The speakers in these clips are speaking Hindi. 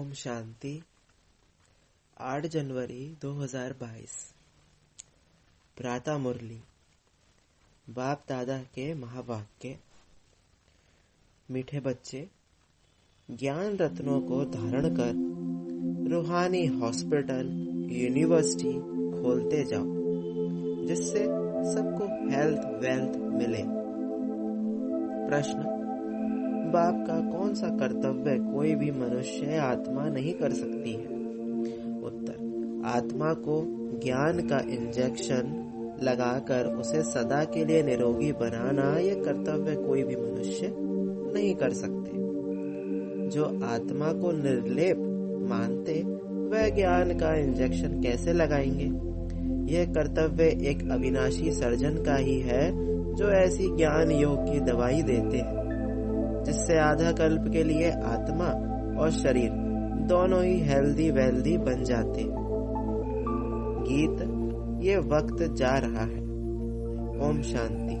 ओम शांति। 8 जनवरी 2022। प्रातः मुरली। बाप दादा के महावाक्य। मीठे बच्चे, ज्ञान रत्नों को धारण कर रूहानी हॉस्पिटल, यूनिवर्सिटी खोलते जाओ, जिससे सबको हेल्थ वेल्थ मिले। प्रश्न: बाप का कौन सा कर्तव्य कोई भी मनुष्य आत्मा नहीं कर सकती है? उत्तर: आत्मा को ज्ञान का इंजेक्शन लगाकर उसे सदा के लिए निरोगी बनाना, यह कर्तव्य कोई भी मनुष्य नहीं कर सकते। जो आत्मा को निर्लेप मानते वह ज्ञान का इंजेक्शन कैसे लगाएंगे? यह कर्तव्य एक अविनाशी सर्जन का ही है, जो ऐसी ज्ञान योग की दवाई देते हैं जिससे आधा कल्प के लिए आत्मा और शरीर दोनों ही हेल्दी वेल्दी बन जाते हैं। गीत: ये वक्त जा रहा है। ओम शांति।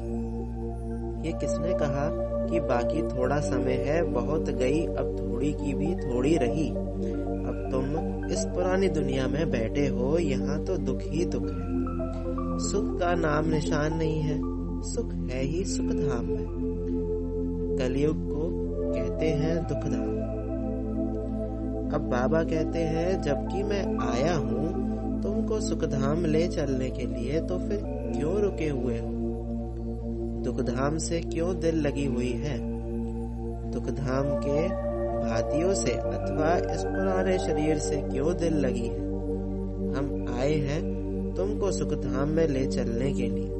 ये किसने कहा कि बाकी थोड़ा समय है, बहुत गई अब थोड़ी की भी थोड़ी रही। अब तुम इस पुरानी दुनिया में बैठे हो, यहाँ तो दुख ही दुख है। सुख का नाम निशान नहीं है, सुख है ही सुख धाम में। कलयुग को कहते हैं दुखधाम। अब बाबा कहते हैं, जबकि मैं आया हूँ तुमको सुखधाम ले चलने के लिए, तो फिर क्यों रुके हुए हो? दुखधाम से क्यों दिल लगी हुई है? दुखधाम के भातियों से अथवा इस पुराने शरीर से क्यों दिल लगी है? हम आए हैं तुमको सुखधाम में ले चलने के लिए।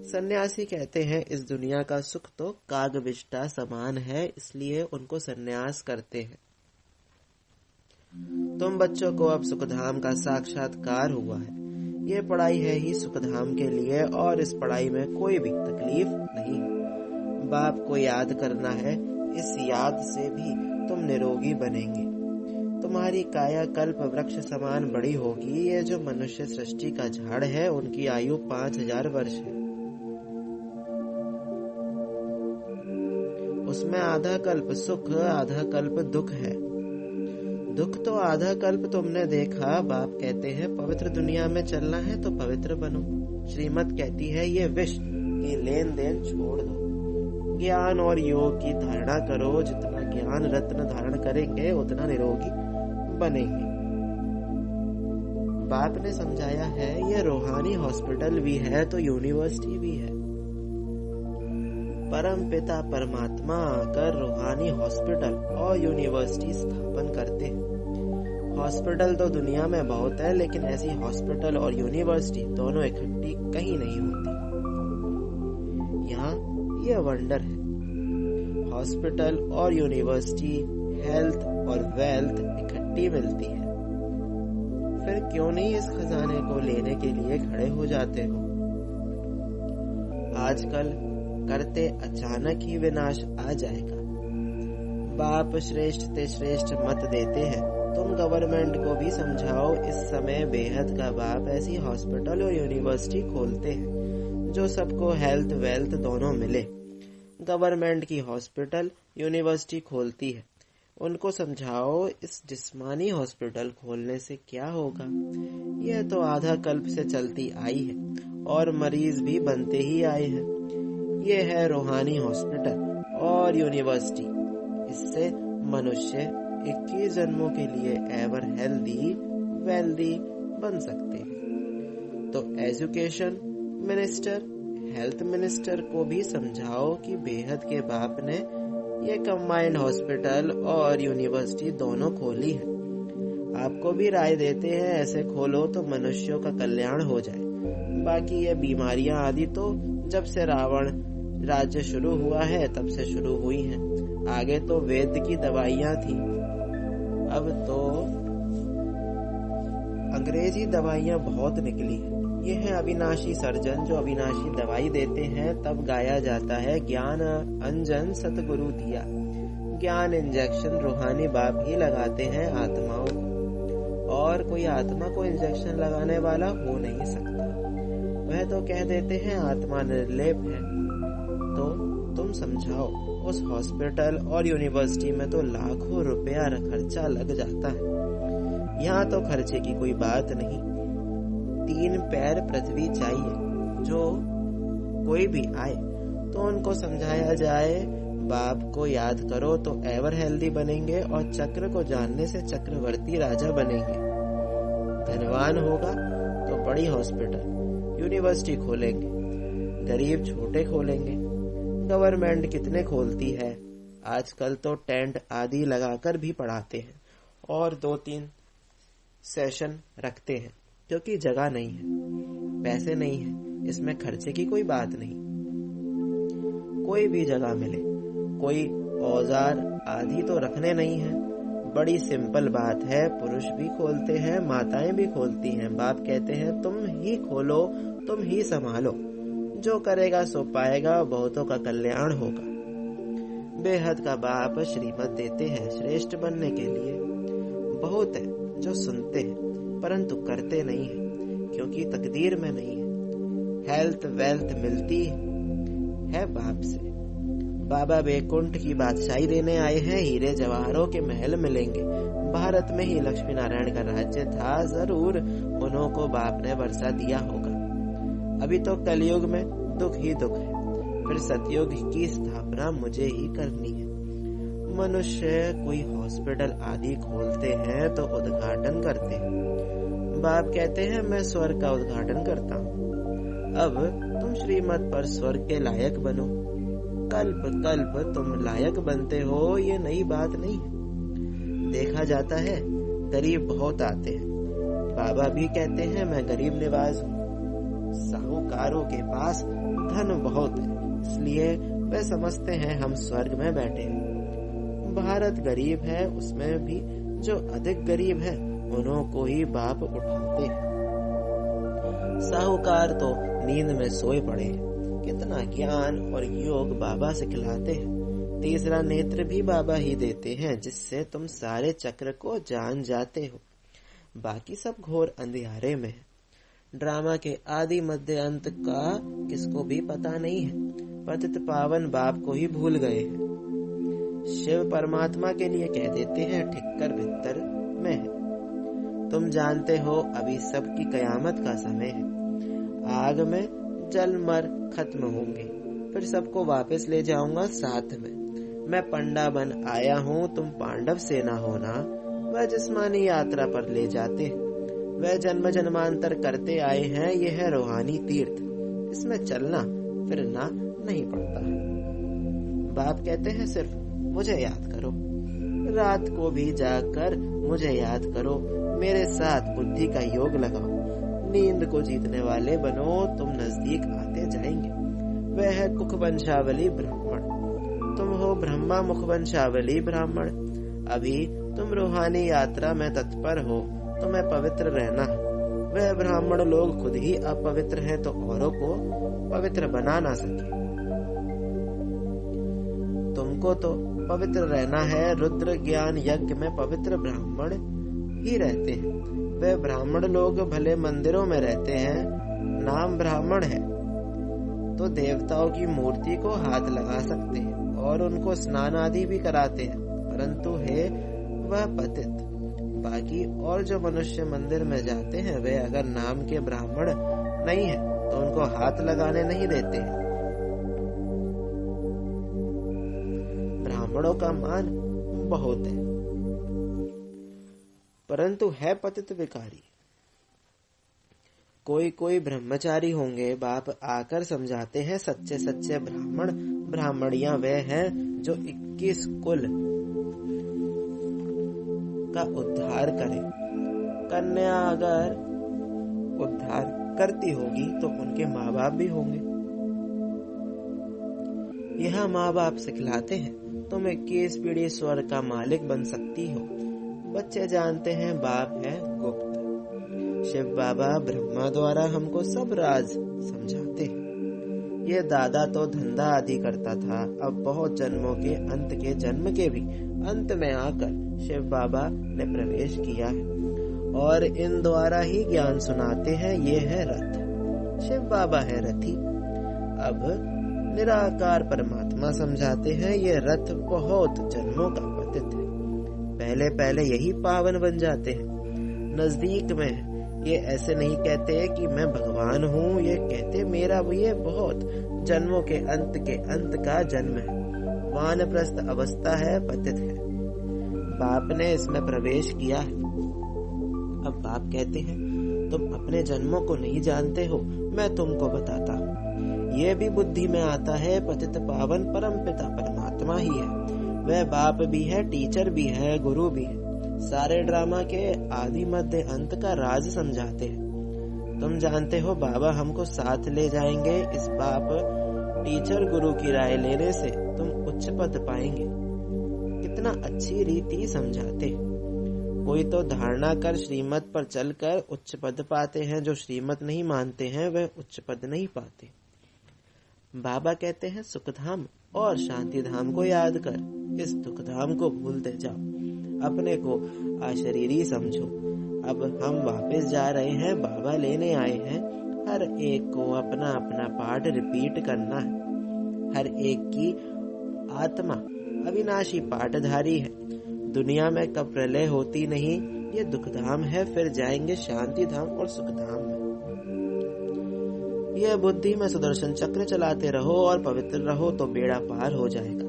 सन्यासी कहते हैं, इस दुनिया का सुख तो कागविष्टा समान है, इसलिए उनको सन्यास करते हैं। तुम बच्चों को अब सुखधाम का साक्षात्कार हुआ है। ये पढ़ाई है ही सुखधाम के लिए, और इस पढ़ाई में कोई भी तकलीफ नहीं है। बाप को याद करना है, इस याद से भी तुम निरोगी बनेंगे। तुम्हारी काया कल्प वृक्ष समान बड़ी होगी। ये जो मनुष्य सृष्टि का झाड़ है, उनकी आयु 5000 वर्ष है। उसमें आधा कल्प सुख, आधा कल्प दुख है। दुख तो आधा कल्प तुमने देखा। बाप कहते हैं, पवित्र दुनिया में चलना है तो पवित्र बनो। श्रीमत कहती है, ये विष की लेन देन छोड़ दो, ज्ञान और योग की धारणा करो। जितना ज्ञान रत्न धारण करेंगे उतना निरोगी बनेंगे। बाप ने समझाया है, ये रूहानी हॉस्पिटल भी है तो यूनिवर्सिटी भी है। परम पिता परमात्मा आकर रूहानी हॉस्पिटल और यूनिवर्सिटी स्थापन करते हैं। हॉस्पिटल तो दुनिया में बहुत है, लेकिन ऐसी हॉस्पिटल और यूनिवर्सिटी दोनों इकट्ठी कहीं नहीं होती। यहाँ यह वंडर है। हॉस्पिटल और यूनिवर्सिटी, हेल्थ और वेल्थ इकट्ठी मिलती है। फिर क्यों नहीं इस खजाने को लेने के लिए खड़े हो जाते हो? आजकल करते अचानक ही विनाश आ जाएगा। बाप श्रेष्ठ ते श्रेष्ठ मत देते हैं। तुम गवर्नमेंट को भी समझाओ, इस समय बेहद का बाप ऐसी हॉस्पिटल और यूनिवर्सिटी खोलते हैं जो सबको हेल्थ वेल्थ दोनों मिले। गवर्नमेंट की हॉस्पिटल यूनिवर्सिटी खोलती है, उनको समझाओ इस जिस्मानी हॉस्पिटल खोलने से क्या होगा। यह तो आधा कल्प से चलती आई है और मरीज भी बनते ही आए हैं। ये है रूहानी हॉस्पिटल और यूनिवर्सिटी। इससे मनुष्य 21 जन्मों के लिए एवर हेल्दी वेल्दी बन सकते हैं। तो एजुकेशन मिनिस्टर, हेल्थ मिनिस्टर को भी समझाओ कि बेहद के बाप ने ये कंबाइंड हॉस्पिटल और यूनिवर्सिटी दोनों खोली है। आपको भी राय देते हैं, ऐसे खोलो तो मनुष्यों का कल्याण हो जाए। बाकी ये बीमारियां आदि तो जब से रावण राज्य शुरू हुआ है तब से शुरू हुई हैं। आगे तो वेद की दवाइयां थी, अब तो अंग्रेजी दवाइयां बहुत निकली हैं। ये है अविनाशी सर्जन जो अविनाशी दवाई देते हैं। तब गाया जाता है, ज्ञान अंजन सतगुरु दिया। ज्ञान इंजेक्शन रूहानी बाप ही लगाते हैं आत्माओं को, और कोई आत्मा को इंजेक्शन लगाने वाला हो नहीं सकता। वह तो कह देते हैं आत्मा निर्लेप है। तो तुम तुम समझाओ, उस हॉस्पिटल और यूनिवर्सिटी में तो लाखों रुपया खर्चा लग जाता है। यहाँ तो खर्चे की कोई बात नहीं। 3 पैर पृथ्वी चाहिए। जो कोई भी आए तो उनको समझाया जाए, बाप को याद करो तो एवर हेल्दी बनेंगे और चक्र को जानने से चक्रवर्ती राजा बनेंगे। धनवान होगा तो बड़ी हॉस्पिटल यूनिवर्सिटी खोलेंगे, गरीब छोटे खोलेंगे। गवर्नमेंट कितने खोलती है, आजकल तो टेंट आदि लगाकर भी पढ़ाते हैं और 2-3 सेशन रखते हैं, क्योंकि जगह नहीं है, पैसे नहीं है, इसमें खर्चे की कोई बात नहीं। कोई भी जगह मिले, कोई औजार आदि तो रखने नहीं है। बड़ी सिंपल बात है, पुरुष भी खोलते हैं, माताएं भी खोलती हैं। बाप कहते हैं तुम ही खोलो, तुम ही संभालो, जो करेगा सो पाएगा, बहुतों का कल्याण होगा। बेहद का बाप श्रीमत देते हैं श्रेष्ठ बनने के लिए। बहुत है जो सुनते हैं परंतु करते नहीं है, क्योंकि तकदीर में नहीं है। हेल्थ वेल्थ मिलती है बाप से। बाबा वैकुंठ की बादशाही देने आए हैं, हीरे जवाहरों के महल मिलेंगे। भारत में ही लक्ष्मी नारायण का राज्य था, जरूर उन्हों को बाप ने वर्षा दिया होगा। अभी तो कलयुग में दुख ही दुख है, फिर सतयुग की स्थापना मुझे ही करनी है। मनुष्य कोई हॉस्पिटल आदि खोलते हैं तो उद्घाटन करते हैं। बाप कहते हैं मैं स्वर्ग का उद्घाटन करता हूँ। अब तुम श्रीमत पर स्वर्ग के लायक बनो। कल्प कल्प तुम लायक बनते हो, ये नई बात नहीं है। देखा जाता है गरीब बहुत आते हैं। बाबा भी कहते हैं मैं गरीब निवाज हूँ। साहूकारों के पास धन बहुत है, इसलिए वे समझते हैं हम स्वर्ग में बैठे हैं। भारत गरीब है, उसमें भी जो अधिक गरीब है उन्हों को ही बाप उठाते हैं। साहूकार तो नींद में सोए पड़े हैं। कितना ज्ञान और योग बाबा सिखलाते हैं। तीसरा नेत्र भी बाबा ही देते हैं, जिससे तुम सारे चक्र को जान जाते हो। बाकी सब घोर अंधियारे में है। ड्रामा के आदि मध्य अंत का किसको भी पता नहीं है। पतित पावन बाप को ही भूल गए हैं। शिव परमात्मा के लिए कह देते हैं ठिक्कर भित्तर में है। तुम जानते हो अभी सबकी कयामत का समय है। आग में जल मर खत्म होंगे, फिर सबको वापस ले जाऊंगा साथ में। मैं पंडा बन आया हूँ, तुम पांडव सेना होना। वह जिस्मानी यात्रा पर ले जाते हैं, वह जन्म जन्मांतर करते आए हैं। यह है रूहानी तीर्थ, इसमें चलना फिरना नहीं पड़ता है। बाप कहते हैं सिर्फ मुझे याद करो, रात को भी जाकर मुझे याद करो, मेरे साथ बुद्धि का योग लगाओ, नींद को जीतने वाले बनो, तुम नजदीक आते जाएंगे। वह है कुख वंशावली ब्राह्मण, तुम हो ब्रह्मा मुख वंशावली ब्राह्मण। अभी तुम रूहानी यात्रा में तत्पर हो, तुम्हें पवित्र रहना है। वह ब्राह्मण लोग खुद ही अपवित्र हैं तो औरों को पवित्र बना ना सके। तुमको तो पवित्र रहना है। रुद्र ज्ञान यज्ञ में पवित्र ब्राह्मण ही रहते हैं। वे ब्राह्मण लोग भले मंदिरों में रहते हैं, नाम ब्राह्मण है तो देवताओं की मूर्ति को हाथ लगा सकते हैं और उनको स्नान आदि भी कराते हैं, परंतु है वह पतित। बाकी और जो मनुष्य मंदिर में जाते हैं वे अगर नाम के ब्राह्मण नहीं है तो उनको हाथ लगाने नहीं देते हैं। ब्राह्मणों का मान बहुत है, परंतु है पतित विकारी। कोई कोई ब्रह्मचारी होंगे, बाप आकर समझाते हैं सच्चे सच्चे ब्राह्मण ब्राह्मणियां वे हैं जो 21 कुल का उद्धार करें। कन्या अगर उद्धार करती होगी तो उनके माँ बाप भी होंगे। यह माँ बाप सिखलाते हैं तुम 21 पीढ़ी स्वर्ग का मालिक बन सकती हो। बच्चे जानते हैं बाप है गुप्त। शिव बाबा ब्रह्मा द्वारा हमको सब राज समझाते हैं। ये दादा तो धंधा आदि करता था, अब बहुत जन्मों के अंत के जन्म के भी अंत में आकर शिव बाबा ने प्रवेश किया है और इन द्वारा ही ज्ञान सुनाते हैं। ये है रथ, शिव बाबा है रथी। अब निराकार परमात्मा समझाते हैं, ये रथ बहुत जन्मों का पतित है, पहले पहले यही पावन बन जाते हैं, नजदीक में है। ये ऐसे नहीं कहते कि मैं भगवान हूँ, ये कहते मेरा ये बहुत जन्मों के अंत का जन्म है, वानप्रस्थ अवस्था है, पतित है। बाप ने इसमें प्रवेश किया है। अब बाप कहते हैं तुम अपने जन्मों को नहीं जानते हो, मैं तुमको बताता हूँ। ये भी बुद्धि में आता है, पतित पावन परमपिता परमात्मा ही है। वह बाप भी है, टीचर भी है, गुरु भी है। सारे ड्रामा के आदि मध्य अंत का राज समझाते हैं। तुम जानते हो बाबा हमको साथ ले जाएंगे। इस बाप टीचर गुरु की राय लेने से तुम उच्च पद पाएंगे। कितना अच्छी रीति समझाते। कोई तो धारणा कर श्रीमत पर चलकर उच्च पद पाते हैं, जो श्रीमत नहीं मानते हैं वह उच्च पद नहीं पाते। बाबा कहते हैं सुखधाम और शांति धाम को याद कर, इस दुखधाम को भूलते जाओ, अपने को अशरीरी समझो। अब हम वापस जा रहे हैं, बाबा लेने आए हैं। हर एक को अपना अपना पाठ रिपीट करना है। हर एक की आत्मा अविनाशी पाठधारी है। दुनिया में कब प्रलय होती नहीं, ये दुखधाम है, फिर जाएंगे शांति धाम और सुखधाम में। यह बुद्धि में सुदर्शन चक्र चलाते रहो और पवित्र रहो तो बेड़ा पार हो जाएगा।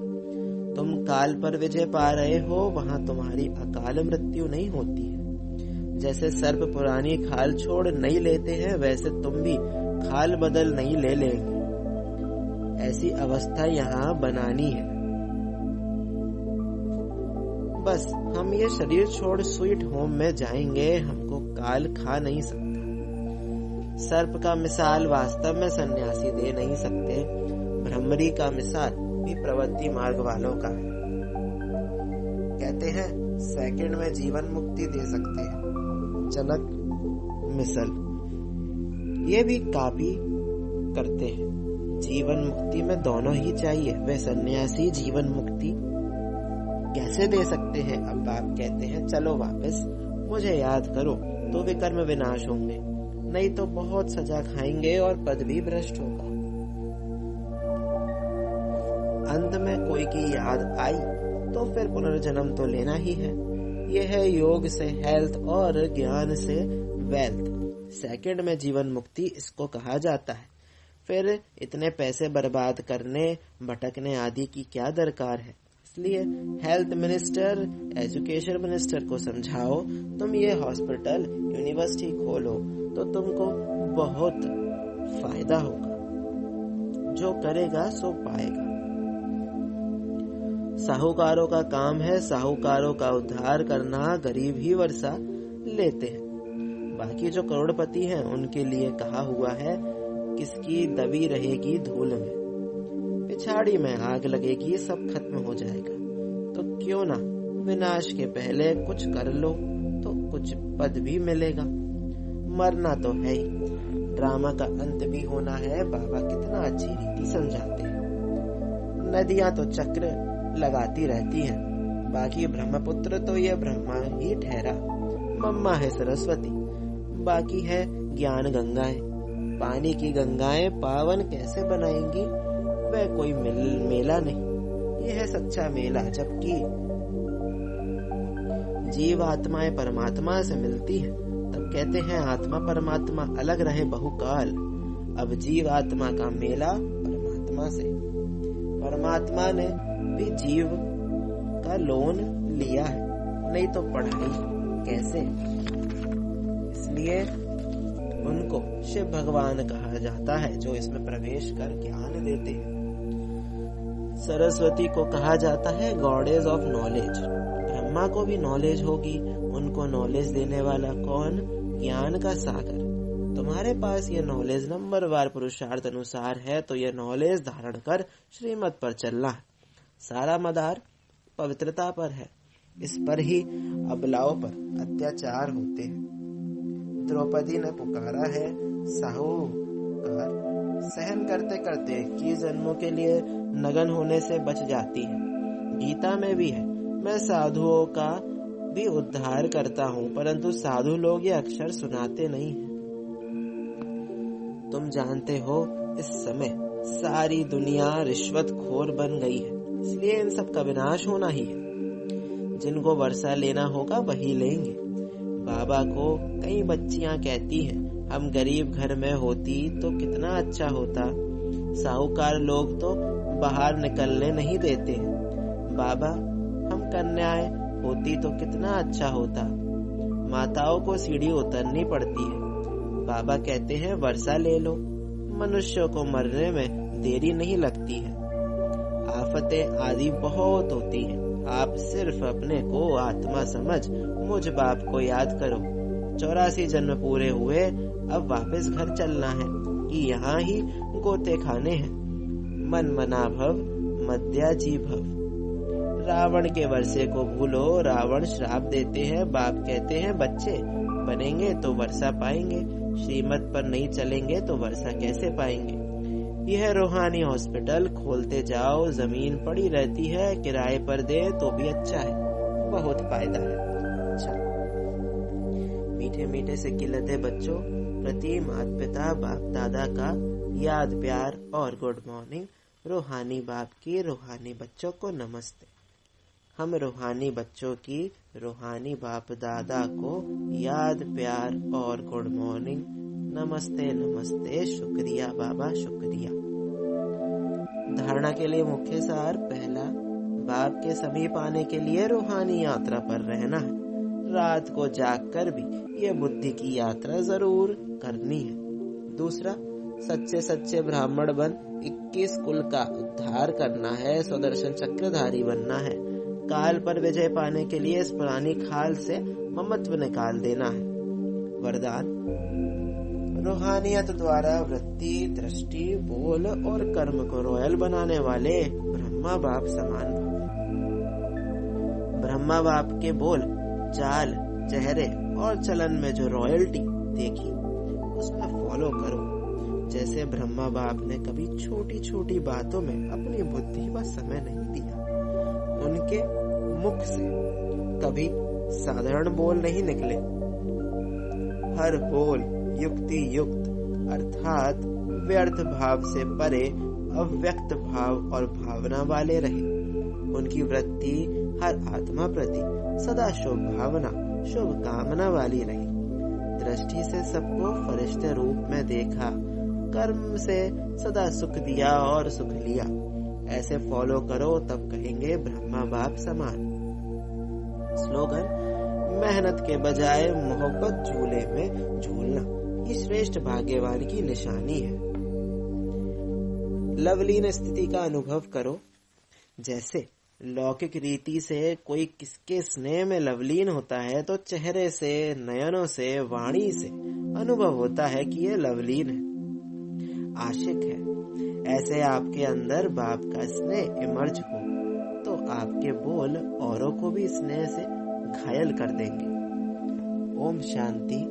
तुम काल पर विजय पा रहे हो, वहाँ तुम्हारी अकाल मृत्यु नहीं होती है। जैसे सर्प पुरानी खाल छोड़ नहीं लेते हैं, वैसे तुम भी खाल बदल नहीं ले लेंगे। ऐसी अवस्था यहाँ बनानी है। बस हम ये शरीर छोड़ स्वीट होम में जाएंगे, हमको काल खा नहीं सकता। सर्प का मिसाल वास्तव में सन्यासी दे नहीं सकते। भ्रमरी का मिसाल भी प्रवृत्ति मार्ग वालों का है। कहते हैं सेकंड में जीवन मुक्ति दे सकते हैं। जनक मिसल ये भी काफी करते हैं। जीवन मुक्ति में दोनों ही चाहिए। वे सन्यासी जीवन मुक्ति कैसे दे सकते हैं? अब बाप कहते हैं चलो वापस मुझे याद करो तो विकर्म विनाश होंगे, नहीं तो बहुत सजा खाएंगे और पद भी भ्रष्ट होगा। अंत में कोई की याद आई तो फिर पुनर्जन्म तो लेना ही है। यह है योग से हेल्थ और ज्ञान से वेल्थ। सेकंड में जीवन मुक्ति इसको कहा जाता है। फिर इतने पैसे बर्बाद करने भटकने आदि की क्या दरकार है? इसलिए हेल्थ मिनिस्टर एजुकेशन मिनिस्टर को समझाओ तुम ये हॉस्पिटल यूनिवर्सिटी खोलो तो तुमको बहुत फायदा होगा। जो करेगा सो पाएगा। साहूकारों का काम है साहूकारों का उद्धार करना, गरीब ही वर्षा लेते हैं। बाकी जो करोड़पति हैं उनके लिए कहा हुआ है किसकी दबी रहेगी धूल में, पिछाड़ी में आग लगेगी, सब खत्म हो जाएगा। तो क्यों ना विनाश के पहले कुछ कर लो तो कुछ पद भी मिलेगा। मरना तो है ही, ड्रामा का अंत भी होना है। बाबा कितना अच्छी रीति समझाते हैं। नदियां तो चक्र लगाती रहती हैं, बाकी ब्रह्मपुत्र तो यह ब्रह्मा ही ठहरा। मम्मा है सरस्वती, बाकी है ज्ञान गंगाएं। पानी की गंगाएं पावन कैसे बनाएंगी? वह कोई मेला नहीं, यह है सच्चा मेला। जबकि जीव आत्माएं परमात्मा से मिलती है, तब कहते हैं आत्मा परमात्मा अलग रहे बहुकाल। अब जीव आत्मा का मेला परमात्मा से। परमात्मा ने भी जीव का लोन लिया है, नहीं तो पढ़ाई कैसे? इसलिए उनको शिव भगवान कहा जाता है जो इसमें प्रवेश कर ज्ञान देते हैं। सरस्वती को कहा जाता है गॉडेज ऑफ नॉलेज। ब्रह्मा को भी नॉलेज होगी, उनको नॉलेज देने वाला कौन? ज्ञान का सागर। तुम्हारे पास ये नॉलेज नंबरवार पुरुषार्थ अनुसार है तो ये नॉलेज धारण कर श्रीमत पर चलना है। सारा मदार पवित्रता पर है, इस पर ही अबलाओं पर अत्याचार होते हैं। द्रौपदी ने पुकारा है साहूकार, सहन करते करते 21 जन्मों के लिए नगन होने से बच जाती है। गीता में भी है मैं साधुओं का भी उद्धार करता हूँ, परंतु साधु लोग ये अक्षर सुनाते नहीं हैं। तुम जानते हो इस समय सारी दुनिया रिश्वतखोर बन गई है, इसलिए इन सब का विनाश होना ही है। जिनको वर्षा लेना होगा वही लेंगे। बाबा को कई बच्चियां कहती हैं, हम गरीब घर में होती तो कितना अच्छा होता, साहूकार लोग तो बाहर निकलने नहीं देते हैं। बाबा, हम कन्याएं होती तो कितना अच्छा होता, माताओं को सीढ़ी उतरनी पड़ती है। बाबा कहते हैं वर्षा ले लो, मनुष्यों को मरने में देरी नहीं लगती है। आफतें आदि बहुत होती हैं, आप सिर्फ अपने को आत्मा समझ मुझ बाप को याद करो। 84 जन्म पूरे हुए, अब वापस घर चलना है कि यहाँ ही गोते खाने हैं। मन मना भव मद्याजी भव। रावण के वर्षे को भूलो, रावण श्राप देते हैं, बाप कहते हैं बच्चे बनेंगे तो वर्षा पाएंगे, श्रीमत पर नहीं चलेंगे तो वर्षा कैसे पाएंगे। यह रूहानी हॉस्पिटल खोलते जाओ, जमीन पड़ी रहती है, किराए पर दे तो भी अच्छा है, बहुत फायदा है। अच्छा, मीठे मीठे से खिलते बच्चों प्रति माता पिता बाप दादा का याद प्यार और गुड मॉर्निंग। रूहानी बाप की रूहानी बच्चों को नमस्ते। हम रूहानी बच्चों की रूहानी बाप दादा को याद प्यार और गुड मॉर्निंग। नमस्ते नमस्ते, शुक्रिया बाबा शुक्रिया। धारणा के लिए मुख्य सार। पहला, बाप के समीप आने के लिए रूहानी यात्रा पर रहना है। रात को जागकर भी ये बुद्धि की यात्रा जरूर करनी है। दूसरा, सच्चे सच्चे ब्राह्मण बन 21 कुल का उद्धार करना है, स्वदर्शन चक्रधारी बनना है। काल पर विजय पाने के लिए इस पुरानी खाल से ममत्व निकाल देना है। वरदान, रूहानियत द्वारा वृत्ति दृष्टि बोल और कर्म को रॉयल बनाने वाले ब्रह्मा बाप समान भव। ब्रह्मा बाप के बोल चाल चेहरे और चलन में जो रॉयल्टी देखी उसमें फॉलो करो। जैसे ब्रह्मा बाप ने कभी छोटी छोटी बातों में अपनी बुद्धि व समय नहीं दिया, उनके मुख से कभी साधारण बोल नहीं निकले। हर बोल युक्ति युक्त अर्थात व्यर्थ भाव से परे अव्यक्त भाव और भावना वाले रहे। उनकी वृत्ति हर आत्मा प्रति सदा शुभ भावना शुभ कामना वाली रही। दृष्टि से सबको फरिश्ते रूप में देखा, कर्म से सदा सुख दिया और सुख लिया। ऐसे फॉलो करो तब कहेंगे ब्रह्मा बाप समान। स्लोगन, मेहनत के बजाय मोहब्बत झूले में झूलना ये श्रेष्ठ भाग्यवान की निशानी है। लवलीन स्थिति का अनुभव करो। जैसे लौकिक रीति से कोई किसके स्नेह में लवलीन होता है तो चेहरे से, नयनों से, वाणी से अनुभव होता है कि यह लवलीन है, आशिक है। ऐसे आपके अंदर बाप का स्नेह इमर्ज हो तो आपके बोल औरों को भी स्नेह से घायल कर देंगे। ओम शांति।